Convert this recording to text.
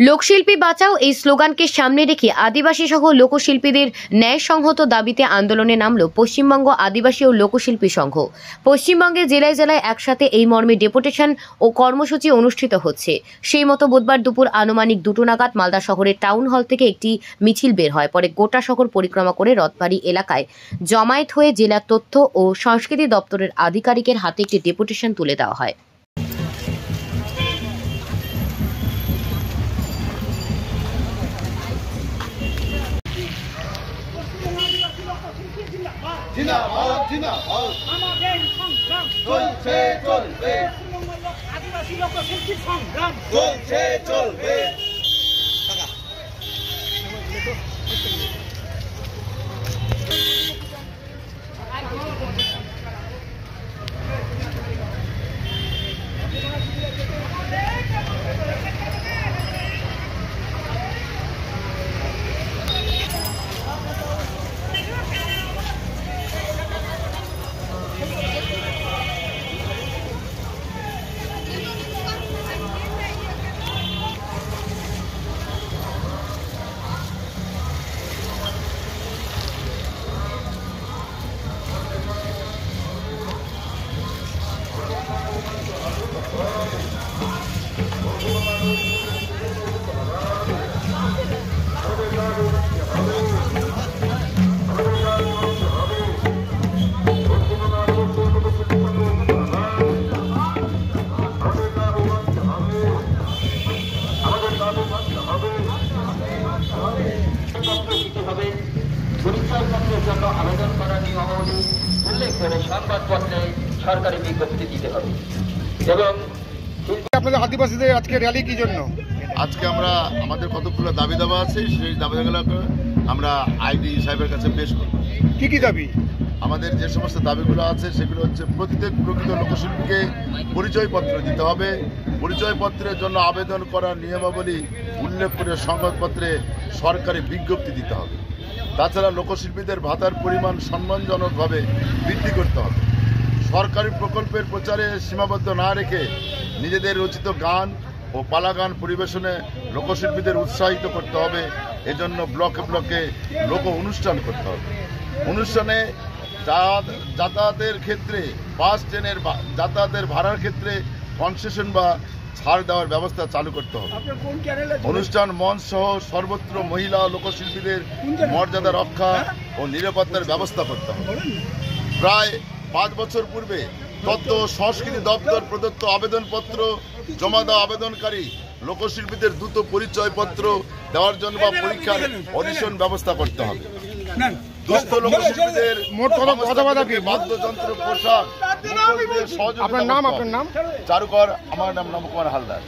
লোকশিল্পী বাঁচাও এই স্লোগানকে সামনে রেখে আদিবাসী সহ লোকশিল্পীদের ন্যায়সংহত দাবিতে আন্দোলনে নামল পশ্চিমবঙ্গ আদিবাসী ও লোকশিল্পী সংঘ। পশ্চিমবঙ্গের জেলায় জেলায় একসাথে এই মর্মে ডেপুটেশন ও কর্মসূচি অনুষ্ঠিত হচ্ছে। সেই মতো বুধবার দুপুর আনুমানিক 2টো নাগাদ মালদা শহরের টাউন হল থেকে একটি মিছিল বের হয়। পরে গোটা শহর পরিক্রমা করে রথবাড়ি এলাকায় জমায়েত হয়ে জেলা তথ্য ও সংস্কৃতি দপ্তরের আধিকারিকের হাতে একটি ডেপুটেশন তুলে দেওয়া হয়। আদিবাসী লোকশিল্পী সংগ্রাম চলবে। পরিচয়পত্রের জন্য আবেদন করার নিয়মাবলী উল্লেখ করে সংবাদপত্রে সরকারি বিজ্ঞপ্তি দিতে হবে। এবং আপনাদের আদিবাসীদের আজকে র্যালি কি জন্য? আজকে আমরা আমাদের কতগুলো দাবি দাবা আছে, সেই দাবিগুলোকে আমরা আইডি সাহেবের কাছে পেশ করব। কি কি দাবি? আমাদের যে সমস্ত দাবিগুলো আছে সেগুলো হচ্ছে প্রত্যেক প্রকৃত লোকশিল্পীকে পরিচয়পত্র দিতে হবে। পরিচয়পত্রের জন্য আবেদন করার নিয়মাবলী উল্লেখ করে সংবাদপত্রে সরকারি বিজ্ঞপ্তি দিতে হবে। তাছাড়া লোকশিল্পীদের ভাতার পরিমাণ সম্মানজনকভাবে বৃদ্ধি করতে হবে। সরকারি প্রকল্পের প্রচারে সীমাবদ্ধ না রেখে নিজেদের রচিত গান ও পালা গান পরিবেশনে লোকশিল্পীদের উৎসাহিত করতে হবে। এজন্য ব্লকে ব্লকে লোক অনুষ্ঠান করতে হবে। অনুষ্ঠানে যাতায়াতের ক্ষেত্রে বাস ট্রেনের যাতায়াতের ভাড়ার ক্ষেত্রে কনসেশন বা ছাড় দেওয়ার ব্যবস্থা চালু করতে হবে। অনুষ্ঠান মঞ্চ সহ সর্বত্র মহিলা লোকশিল্পীদের মর্যাদা রক্ষা ও নিরাপত্তার ব্যবস্থা করতে হবে। প্রায় 5 বছর পূর্বে তথ্য ও সংস্কৃতি দপ্তর প্রদত্ত আবেদনপত্র জমা দেওয়া আবেদনকারী লোকশিল্পীদের দ্রুত পরিচয়পত্র দেওয়ার জন্য বা পরীক্ষার অডিশন ব্যবস্থা করতে হবে। দুস্থ লোকশিল্পীদের বাদ্যযন্ত্র পোশাক আপনার নাম? চারুকর। আমার নাম নবকুমার হালদার।